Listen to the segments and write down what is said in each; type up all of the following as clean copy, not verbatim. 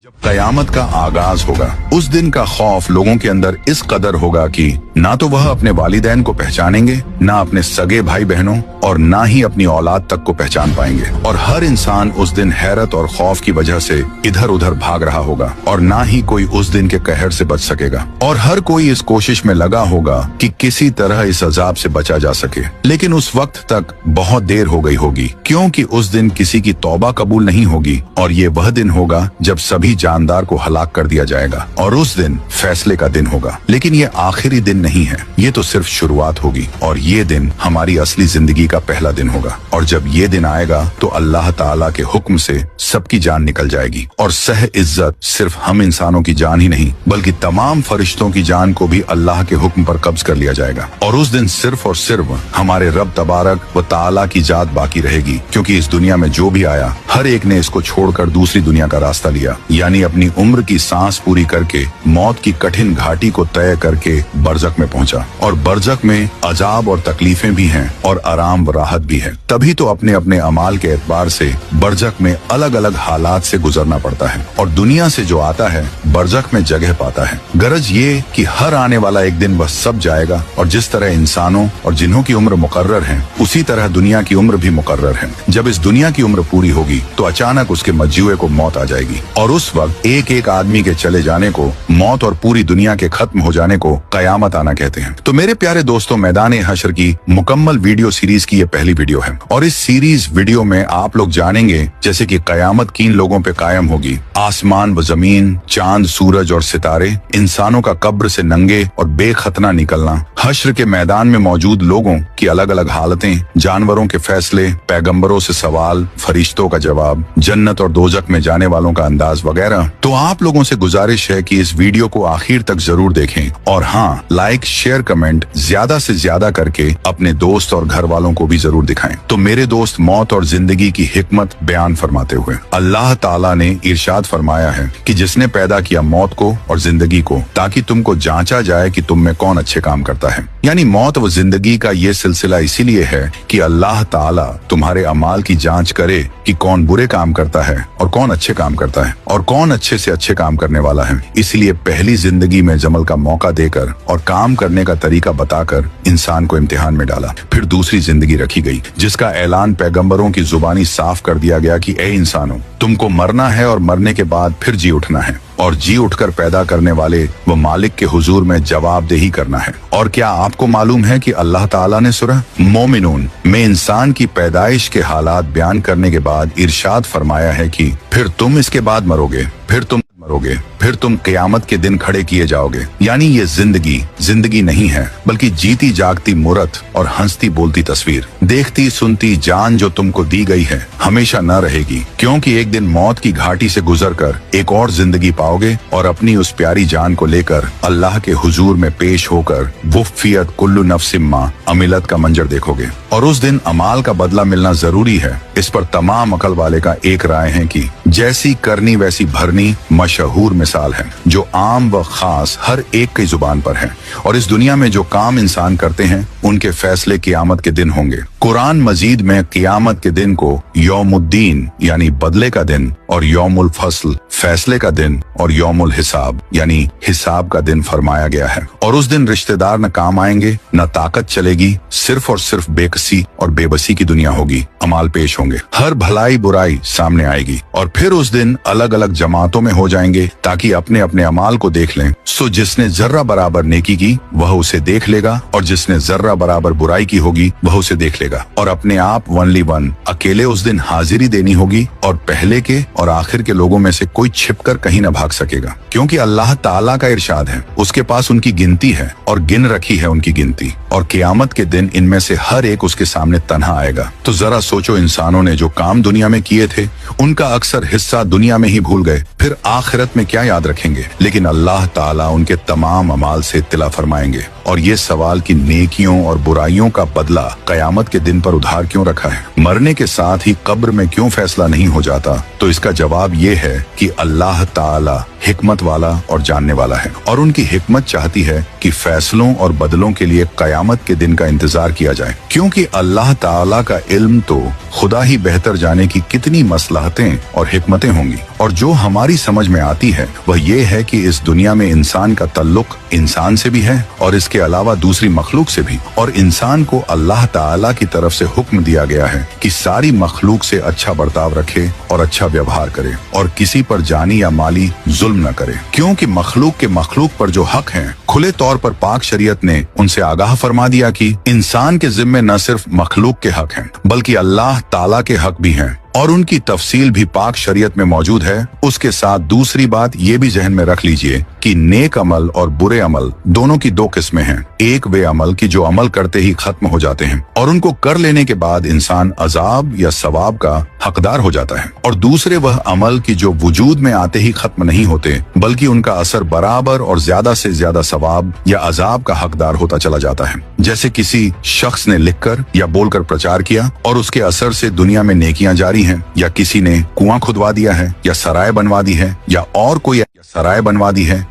जब कयामत का आगाज होगा उस दिन का खौफ लोगों के अंदर इस कदर होगा कि ना तो वह अपने वालिदैन को पहचानेंगे, ना अपने सगे भाई बहनों और ना ही अपनी औलाद तक को पहचान पाएंगे। और हर इंसान उस दिन हैरत और खौफ की वजह से इधर उधर भाग रहा होगा और ना ही कोई उस दिन के कहर से बच सकेगा। और हर कोई इस कोशिश में लगा होगा कि किसी तरह इस अजाब से बचा जा सके, लेकिन उस वक्त तक बहुत देर हो गई होगी, क्योंकि उस दिन किसी की तौबा कबूल नहीं होगी। और ये वह दिन होगा जब सभी जानदार को हलाक कर दिया जाएगा और उस दिन फैसले का दिन होगा। लेकिन ये आखिरी दिन नहीं है, ये तो सिर्फ शुरुआत होगी और ये दिन हमारी असली जिंदगी का पहला दिन होगा। और जब ये दिन आएगा तो अल्लाह ताला के हुक्म से सबकी जान निकल जाएगी और सह इज्जत सिर्फ हम इंसानों की जान ही नहीं बल्कि तमाम फरिश्तों की जान को भी अल्लाह के हुक्म पर कब्ज कर लिया जाएगा। और उस दिन सिर्फ और सिर्फ हमारे रब तबारक व ताला की जात बाकी रहेगी, क्योंकि इस दुनिया में जो भी आया हर एक ने इसको छोड़कर दूसरी दुनिया का रास्ता लिया, यानी अपनी उम्र की सांस पूरी करके मौत की कठिन घाटी को तय करके बरज़ख में पहुंचा। और बरज़ख में अजाब और तकलीफें भी हैं और आराम व राहत भी है। तभी तो अपने अपने अमाल के एतबार से बरज़ख में अलग अलग हालात से गुजरना पड़ता है और दुनिया से जो आता है बरज़ख में जगह पाता है। गरज ये कि हर आने वाला एक दिन वह सब जाएगा और जिस तरह इंसानों और जिन्हों की उम्र मुकर्रर है उसी तरह दुनिया की उम्र भी मुकर्रर है। जब इस दुनिया की उम्र पूरी होगी तो अचानक उसके मज्जूए को मौत आ जाएगी और उस वक्त एक एक आदमी के चले जाने को मौत और पूरी दुनिया के खत्म हो जाने को कयामत आना कहते हैं। तो मेरे प्यारे दोस्तों, मैदान हशर की मुकम्मल वीडियो सीरीज की ये पहली वीडियो है और इस सीरीज वीडियो में आप लोग जानेंगे जैसे कि कयामत किन लोगों पे कायम होगी, आसमान व जमीन, चांद, सूरज और सितारे, इंसानों का कब्र से नंगे और बेखतना निकलना, हश्र के मैदान में मौजूद लोगों की अलग अलग हालतें, जानवरों के फैसले, पैगंबरों से सवाल, फरिश्तों का जवाब, जन्नत और दोजख में जाने वालों का अंदाज वगैरह। तो आप लोगों से गुजारिश है कि इस वीडियो को आखिर तक जरूर देखें और हाँ, लाइक, शेयर, कमेंट ज्यादा से ज्यादा करके अपने दोस्त और घर वालों को भी जरूर दिखाएं। तो मेरे दोस्त, मौत और जिंदगी की हिकमत बयान फरमाते हुए अल्लाह ताला ने इरशाद फरमाया है कि जिसने पैदा किया मौत को और जिंदगी को ताकि तुमको जांचा जाए कि तुम में कौन अच्छे काम करता है। यानी मौत व जिंदगी का ये सिलसिला इसीलिए है कि अल्लाह ताला तुम्हारे अमाल की जांच करे कि कौन बुरे काम करता है और कौन अच्छे काम करता है और कौन अच्छे से अच्छे काम करने वाला है। इसलिए पहली जिंदगी में जमल का मौका देकर और काम करने का तरीका बताकर इंसान को इम्तिहान में डाला। फिर दूसरी जिंदगी रखी गई जिसका ऐलान पैगंबरों की जुबानी साफ कर दिया गया कि ए इंसानों, तुमको मरना है और मरने के बाद फिर जी उठना है और जी उठकर पैदा करने वाले व मालिक के हुजूर में जवाबदेही करना है। और क्या आपको मालूम है कि अल्लाह ताला ने सूरह मोमिनून में इंसान की पैदाइश के हालात बयान करने के बाद इरशाद फरमाया है कि फिर तुम इसके बाद मरोगे, फिर तुम मरोगे, फिर तुम क़यामत के दिन खड़े किए जाओगे। यानी ये जिंदगी नहीं है बल्कि जीती जागती मूरत और हंसती बोलती तस्वीर। देखती सुनती जान जो तुमको दी गई है हमेशा न रहेगी, क्योंकि एक दिन मौत की घाटी से गुजरकर एक और जिंदगी पाओगे और अपनी उस प्यारी जान को लेकर अल्लाह के हुजूर में पेश होकर वुफ़ियत कुल्लु नफ्सिम मा अमिलत का मंजर देखोगे। और उस दिन अमाल का बदला मिलना जरूरी है। इस पर तमाम अकल वाले का एक राय है कि जैसी करनी वैसी भरनी मशहूर मिसाल है जो आम व खास हर एक की जुबान पर है। और इस दुनिया में जो काम इंसान करते हैं उनके फैसले क़यामत के दिन होंगे। कुरान मजीद में क़यामत के दिन को यौमुद्दीन यानी बदले का दिन और यौमुल फस्ल फैसले का दिन और यौमुल हिसाब यानी हिसाब का दिन फरमाया गया है। और उस दिन रिश्तेदार न काम आएंगे, न ताकत चलेगी, सिर्फ और सिर्फ बेकसी और बेबसी की दुनिया होगी। अमाल पेश होंगे, हर भलाई बुराई सामने आएगी और फिर उस दिन अलग अलग जमातों में हो जाएंगे ताकि अपने अपने अमाल को देख लें। सो जिसने जर्रा बराबर नेकी की वह उसे देख लेगा और जिसने जर्रा बराबर बुराई की होगी वह उसे देख लेगा। और अपने आप ओनली वन अकेले उस दिन हाजिरी देनी होगी और पहले के और आखिर के लोगों में से कोई छिपकर कहीं न भाग सकेगा, क्योंकि अल्लाह ताला का इरशाद है उसके पास उनकी गिनती है और गिन रखी है उनकी गिनती। और क़यामत के दिन इनमें से हर एक उसके सामने तन्हा आएगा। तो जरा सोचो, इंसानों ने जो काम दुनिया में किए थे उनका अक्सर हिस्सा दुनिया में ही भूल गए, फिर आखिरत में क्या याद रखेंगे। लेकिन अल्लाह ताला उनके तमाम अमाल से इत्तला फरमाएंगे। और ये सवाल कि नेकियों और बुराइयों का बदला क़यामत के दिन पर उधार क्यों रखा है, मरने के साथ ही कब्र में क्यों फैसला नहीं हो जाता, तो इसका जवाब ये है कि अल्लाह ताला हिकमत वाला और जानने वाला है और उनकी हिकमत चाहती है कि फैसलों और बदलों के लिए क़यामत के दिन का इंतजार किया जाए, क्योंकि अल्लाह ताला का इल्म तो खुदा ही बेहतर जाने की कितनी मसलहतें और हिकमतें होंगी, और जो हमारी समझ में आती है वह ये है कि इस दुनिया में इंसान का तल्लुक इंसान से भी है और इसके अलावा दूसरी मखलूक से भी, और इंसान को अल्लाह ताला की तरफ से हुक्म दिया गया है कि सारी मखलूक से अच्छा बर्ताव रखे और अच्छा व्यवहार करे और किसी पर जानी या माली जुल्म न करे, क्योंकि मखलूक के मखलूक पर जो हक हैं खुले तौर पर पाक शरीयत ने उनसे आगाह फरमा दिया कि इंसान के जिम्मे न सिर्फ मखलूक के हक हैं बल्कि अल्लाह ताला के हक भी हैं, और उनकी तफसील भी पाक शरीयत में मौजूद है। उसके साथ दूसरी बात ये भी जहन में रख लीजिए कि नेक अमल और बुरे अमल दोनों की दो किस्में हैं। एक वे अमल की जो अमल करते ही खत्म हो जाते हैं और उनको कर लेने के बाद इंसान अजाब या सवाब का हकदार हो जाता है, और दूसरे वह अमल की जो वजूद में आते ही खत्म नहीं होते बल्कि उनका असर बराबर और ज्यादा से ज्यादा सवाब या अजाब का हकदार होता चला जाता है। जैसे किसी शख्स ने लिखकर या बोलकर प्रचार किया और उसके असर से दुनिया में नेकियां जारी हैं, या किसी ने कुआं खुदवा दिया है या सराय बनवा दी है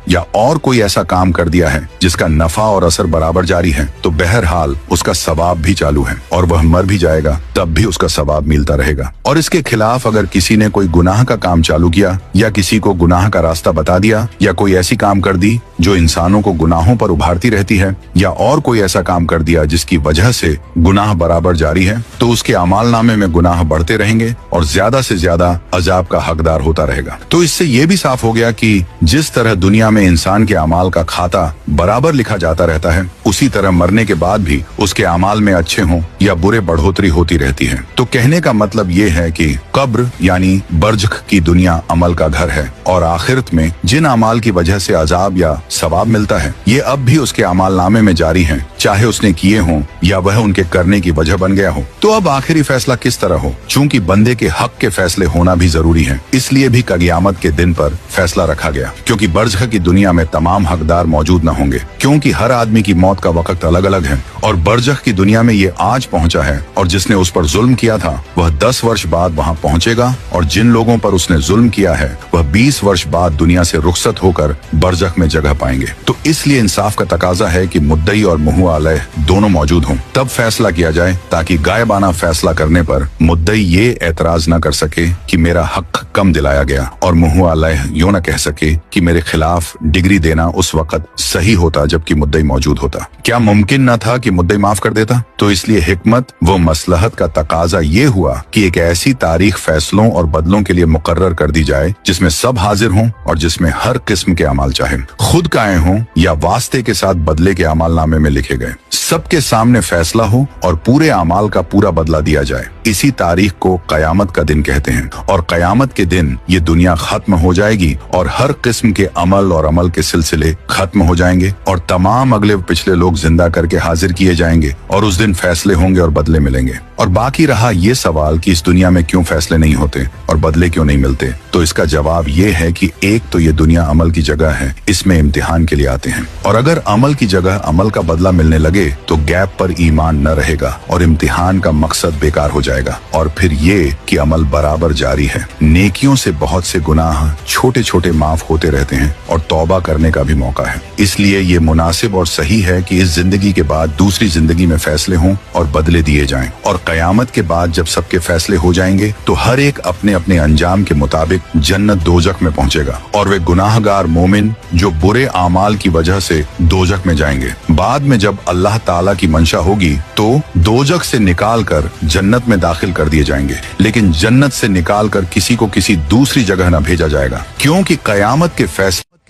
या और कोई ऐसा काम कर दिया है जिसका नफा और असर बराबर जारी है, तो बहरहाल उसका सवाब भी चालू है और वह मर भी जाएगा तब भी उसका सवाब मिलता रहेगा। और इसके खिलाफ अगर किसी ने कोई गुनाह का काम चालू किया या किसी को गुनाह का रास्ता बता दिया या कोई ऐसी काम कर दी जो इंसानों को गुनाहों पर उभारती रहती है, या और कोई ऐसा काम कर दिया जिसकी वजह से गुनाह बराबर जारी है, तो उसके अमाल नामे में गुनाह बढ़ते रहेंगे और ज्यादा से ज्यादा अजाब का हकदार होता रहेगा। तो इससे ये भी साफ हो गया कि जिस तरह दुनिया में इंसान के अमाल का खाता बराबर लिखा जाता रहता है, उसी तरह मरने के बाद भी उसके अमाल में अच्छे हों या बुरे बढ़ोतरी होती रहती है। तो कहने का मतलब ये है कि कब्र यानी बरज़ख की दुनिया अमल का घर है, और आखिरत में जिन अमाल की वजह से अजाब या सवाब मिलता है ये अब भी उसके अमाल नामे में जारी हैं, चाहे उसने किए हों या वह उनके करने की वजह बन गया हो। तो अब आखिरी फैसला किस तरह हो, चूंकि बंदे के हक के फैसले होना भी जरूरी है, इसलिए भी क़यामत के दिन पर फैसला रखा गया, क्योंकि बरज़ख की दुनिया में तमाम हकदार मौजूद न होंगे, क्योंकि हर आदमी की मौत का वक्त अलग अलग है, और बरज़ख की दुनिया में ये आज पहुंचा है और जिसने उस पर जुल्म किया था वह 10 वर्ष बाद वहां पहुंचेगा, और जिन लोगों पर उसने जुल्म किया है वह 20 वर्ष बाद दुनिया से रुखसत होकर बरज़ख में जगह पाएंगे। तो इसलिए इंसाफ का तकाजा है कि मुद्दई और मुहुआ अलैह दोनों मौजूद हों, तब फैसला किया जाए, ताकि गायबाना फैसला करने पर मुद्दई ये एतराज न कर सके कि मेरा हक कम दिलाया गया, और मुहुआ अलैह यूं न कह सके कि मेरे खिलाफ डिग्री देना उस वक्त सही होता जबकि मुद्दई मौजूद होता। क्या मुमकिन न था कि मुद्दई माफ कर देता? तो इसलिए हिकमत व मसलहत का तकाजा ये हुआ कि एक ऐसी तारीख फैसलों और बदलों के लिए मुकर्रर कर दी जाए जिसमें सब हाजिर हों और जिसमें हर किस्म के अमाल, चाहे खुद काए हों या वास्ते के साथ बदले के अमाल नामे में लिखे गए, सबके सामने फैसला हो और पूरे अमाल का पूरा बदला दिया जाए। इसी तारीख को कयामत का दिन कहते हैं, और कयामत के दिन ये दुनिया खत्म हो जाएगी और हर किस्म के अमल और अमल के सिलसिले खत्म हो जाएंगे, और तमाम अगले पिछले लोग जिंदा करके हाजिर किए जाएंगे, और उस दिन फैसले होंगे और बदले मिलेंगे। और बाकी रहा ये सवाल कि इस दुनिया में क्यों फैसले नहीं होते और बदले क्यों नहीं मिलते, तो इसका जवाब ये है कि एक तो ये दुनिया अमल की जगह है, इसमें इम्तिहान के लिए आते हैं, और अगर अमल की जगह अमल का बदला मिलने लगे तो गैप पर ईमान न रहेगा और इम्तिहान का मकसद बेकार हो जाएगा। और फिर ये कि अमल बराबर जारी है, नेकियों से बहुत से गुनाह छोटे छोटे माफ होते रहते हैं और तौबा करने का भी मौका है। इसलिए ये मुनासिब और सही है कि इस जिंदगी के बाद दूसरी जिंदगी में फैसले हों और बदले दिए जाएं, और कयामत के बाद जब सबके फैसले हो जाएंगे तो हर एक अपने अपने अंजाम के मुताबिक जन्नत दोजख में पहुंचेगा, और वे गुनाहगार मोमिन जो बुरे आमाल की वजह से दोजख में जाएंगे। बाद में जब अल्लाह ताला की मंशा होगी तो दोजख से निकाल कर जन्नत में दाखिल कर दिए जाएंगे, लेकिन जन्नत से निकाल कर किसी को किसी दूसरी जगह न भेजा जाएगा, क्योंकि कयामत के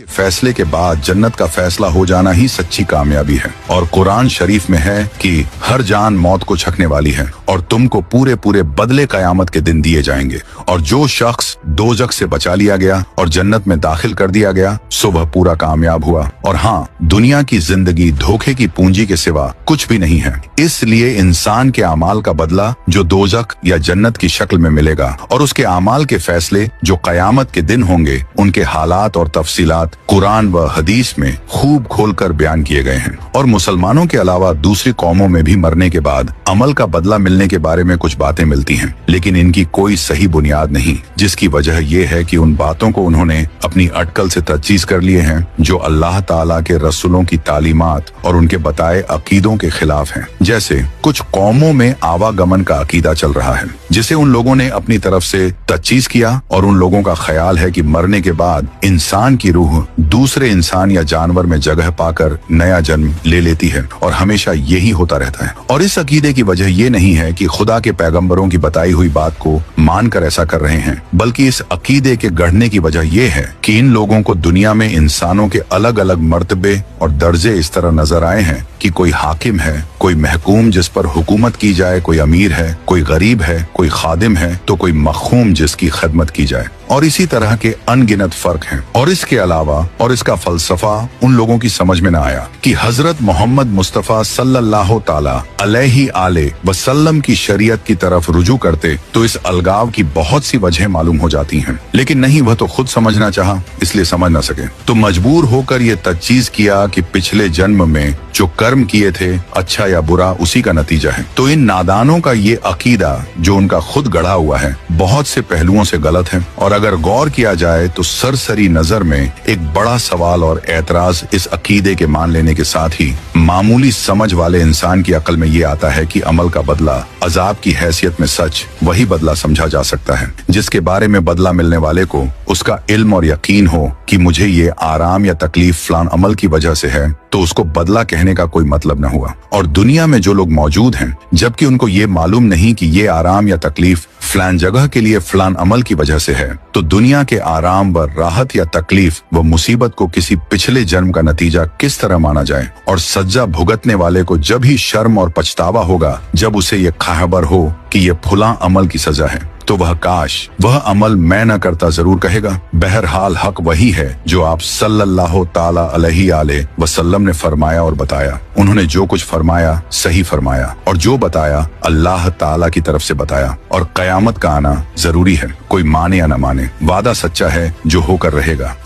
फैसले के बाद जन्नत का फैसला हो जाना ही सच्ची कामयाबी है। और कुरान शरीफ में है कि हर जान मौत को छकने वाली है और तुमको पूरे पूरे बदले कयामत के दिन दिए जाएंगे, और जो शख्स दोजख से बचा लिया गया और जन्नत में दाखिल कर दिया गया सो वह पूरा कामयाब हुआ। और हाँ, दुनिया की जिंदगी धोखे की पूंजी के सिवा कुछ भी नहीं है, इसलिए इंसान के अमाल का बदला जो दोजख या जन्नत की शक्ल में मिलेगा, और उसके अमाल के फैसले जो कयामत के दिन होंगे उनके हालात और तफसीलात बात कुरान व हदीस में खूब खोलकर बयान किए गए हैं। और मुसलमानों के अलावा दूसरी कौमों में भी मरने के बाद अमल का बदला मिलने के बारे में कुछ बातें मिलती हैं, लेकिन इनकी कोई सही बुनियाद नहीं, जिसकी वजह यह है कि उन बातों को उन्होंने अपनी अटकल से तजवीज़ कर लिए हैं जो अल्लाह ताला के रसूलों की तालीमात और उनके बताए अकीदों के खिलाफ हैं। जैसे कुछ कौमों में आवागमन का अकीदा चल रहा है, जिसे उन लोगों ने अपनी तरफ से तजवीज़ किया, और उन लोगों का ख्याल है कि मरने के बाद इंसान की रूह दूसरे इंसान या जानवर में जगह पाकर नया जन्म ले लेती है और हमेशा यही होता रहता है। और इस अकीदे की वजह ये नहीं है कि खुदा के पैगंबरों की बताई हुई बात को मानकर ऐसा कर रहे हैं, बल्कि इस अकीदे के गढ़ने की वजह यह है कि इन लोगों को दुनिया में इंसानों के अलग अलग मर्तबे और दर्जे इस तरह नजर आए हैं कि कोई हाकिम है, कोई महकूम जिस पर हुकूमत की जाए, कोई अमीर है, कोई गरीब है, कोई खादिम है, तो कोई मखूम जिसकी खदमत की जाए, और इसी तरह के अनगिनत फर्क हैं। और इसके अलावा और इसका फलसफा उन लोगों की समझ में न आया कि हजरत मोहम्मद मुस्तफा सल्लल्लाहु ताला अलैहि आले वसल्लम की शरीयत की तरफ रुजू करते तो इस अलगाव की बहुत सी वजह मालूम हो जाती हैं, लेकिन नहीं, वह तो खुद समझना चाहा, इसलिए समझ न सके, तो मजबूर होकर ये तजवीज़ किया कि पिछले जन्म में जो कर्म किए थे, अच्छा या बुरा, उसी का नतीजा है। तो इन नादानों का ये अकीदा जो उनका खुद गढ़ा हुआ है बहुत से पहलुओं से गलत है, और अगर गौर किया जाए तो सरसरी नजर में एक बड़ा सवाल और एतराज इस अकीदे के मान लेने के साथ ही मामूली समझ वाले इंसान की अकल में ये आता है कि अमल का बदला अजाब की हैसियत में सच वही बदला समझा जा सकता है जिसके बारे में बदला मिलने वाले को उसका इल्म और यकीन हो कि मुझे ये आराम या तकलीफ फलान अमल की वजह से है, तो उसको बदला कहने का कोई मतलब न हुआ। और दुनिया में जो लोग मौजूद हैं, जबकि उनको ये मालूम नहीं कि ये आराम या तकलीफ फलान जगह के लिए फलान अमल की वजह से है, तो दुनिया के आराम व राहत या तकलीफ व मुसीबत को किसी पिछले जन्म का नतीजा किस तरह माना जाए। और सज्जा भुगतने वाले को जब ही शर्म और पछतावा होगा जब उसे ये खबर हो कि ये फलां अमल की सजा है, तो वह काश वह अमल मैं न करता जरूर कहेगा। बहरहाल हक वही है जो आप सल्लल्लाहु ताला अलैहि आले वसल्लम ने फरमाया और बताया। उन्होंने जो कुछ फरमाया सही फरमाया, और जो बताया अल्लाह ताला की तरफ से बताया, और कयामत का आना जरूरी है, कोई माने या न माने, वादा सच्चा है जो होकर रहेगा।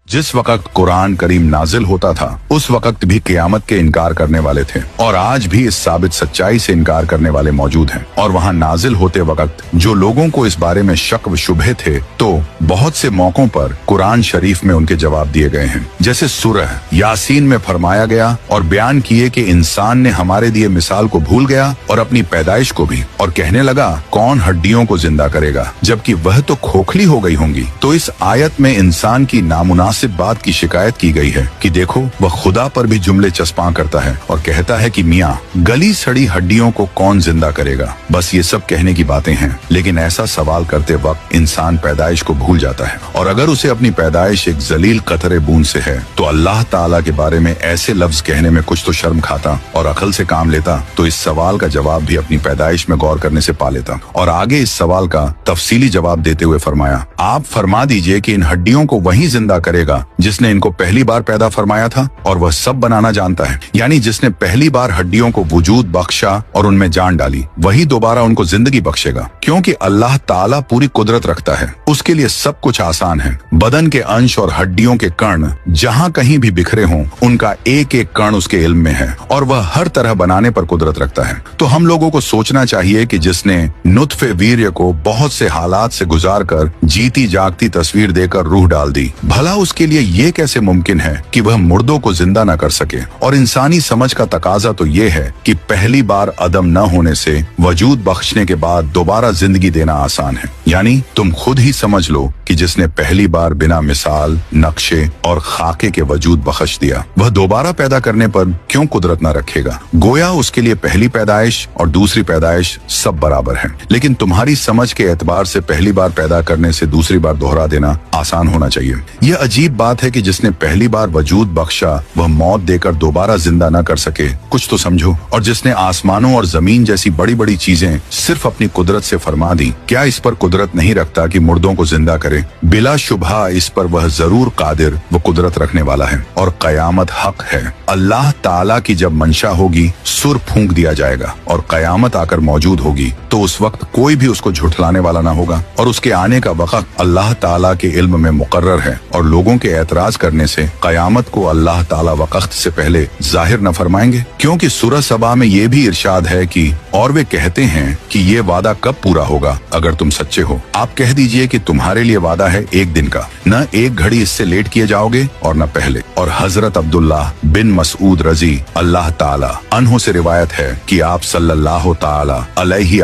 जिस वक्त कुरान करीम नाजिल होता था उस वक्त भी क़यामत के इनकार करने वाले थे, और आज भी इस साबित सच्चाई से इनकार करने वाले मौजूद हैं। और वहाँ नाजिल होते वक्त जो लोगों को इस बारे में शक व शुबहे थे, तो बहुत से मौकों पर कुरान शरीफ में उनके जवाब दिए गए हैं। जैसे सूरह यासीन में फरमाया गया और बयान किए कि इंसान ने हमारे दिए मिसाल को भूल गया और अपनी पैदाइश को भी, और कहने लगा कौन हड्डियों को जिंदा करेगा जबकि वह तो खोखली हो गई होंगी। तो इस आयत में इंसान की नामुनासिब बात की शिकायत की गई है कि देखो वह खुदा पर भी जुमले चस्पा करता है और कहता है कि मियाँ गली सड़ी हड्डियों को कौन जिंदा करेगा। बस ये सब कहने की बातें हैं, लेकिन ऐसा सवाल करते वक्त इंसान पैदाइश को भूल जाता है, और अगर उसे अपनी पैदाइश एक जलील कतरे बूंद से है तो अल्लाह ताला के बारे में ऐसे लफ्ज कहने में कुछ तो शर्म खाता और अकल से काम लेता, तो इस सवाल का जवाब भी अपनी पैदाइश में गौर करने से पा लेता। और आगे इस सवाल का तफसीली जवाब देते हुए फरमाया, आप फरमा दीजिए कि इन हड्डियों को वही जिंदा करेगा जिसने इनको पहली बार पैदा फरमाया था, और वह सब बनाना जानता है, यानी जिसने पहली बार हड्डियों को वजूद बख्शा और उनमें जान डाली, वही दोबारा उनको जिंदगी बख्शेगा। क्योंकि अल्लाह ताला पूरी कुदरत रखता है, उसके लिए सब कुछ आसान है। बदन के अंश और हड्डियों के कण जहाँ कहीं भी बिखरे हों, उनका एक एक कण उसके इल्म में है, और वह हर तरह बनाने पर कुदरत रखता है। तो हम लोगों को सोचना चाहिए कि जिसने नुत्फे वीर्य को बहुत से हालात से गुजार कर जीती जागती तस्वीर देकर रूह डाल दी, भला उसके लिए ये कैसे मुमकिन है कि वह मुर्दों को जिंदा न कर सके। और इंसानी समझ का तकाजा तो ये है कि पहली बार अदम न होने से वजूद बख्शने के बाद दोबारा जिंदगी देना आसान है। यानी तुम खुद ही समझ लो कि जिसने पहली बार बिना मिसाल, नक्शे और खाके के वजूद बख्श दिया, वह दोबारा पैदा करने पर क्यों कुदरत न रखेगा। गोया उसके लिए पहली पैदाइश और दूसरी पैदाइश सब बराबर है, लेकिन तुम्हारी समझ के एतबार से पहली बार पैदा करने से दूसरी बार दोहरा देना आसान होना चाहिए। यह अजीब बात है कि जिसने पहली बार वजूद बख्शा वह मौत देकर दोबारा जिंदा न कर सके, कुछ तो समझो। और जिसने आसमानों और जमीन जैसी बड़ी बड़ी चीजें सिर्फ अपनी कुदरत से फरमा दी, क्या इस पर कुदरत नहीं रखता कि मुर्दों को जिंदा करे। बिला शुबहा इस पर वह जरूर कादिर व कुदरत रखने वाला है, और कयामत हक है। अल्लाह ताला की जब मंशा होगी सुर फूंक दिया जाएगा और कयामत आकर मौजूद होगी, तो उस वक्त कोई भी उसको झुठलाने वाला ना होगा, और उसके आने का वक्त अल्लाह ताला के इल्म में मुकर्रर है, और लोगों लोगों के एतराज करने से कयामत को अल्लाह ताला वक्त से पहले जाहिर न फरमाएंगे? क्योंकि सूरह सबा में ये भी इरशाद है कि और वे कहते हैं कि ये वादा कब पूरा होगा अगर तुम सच्चे हो। आप कह दीजिए कि तुम्हारे लिए वादा है एक दिन का, न एक घड़ी इससे लेट किए जाओगे और न पहले। और हजरत अब्दुल्लाह बिन मसऊद रजी अल्लाह ताला अन्हो से रिवायत है कि आप सल्लल्लाहु ताला अलैहि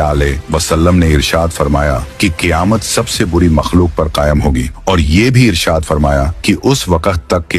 वसल्लम ने इरशाद फरमाया कि क़यामत सबसे बुरी मखलूक पर कायम होगी, और ये भी इरशाद फरमाया कि उस वक्त तक के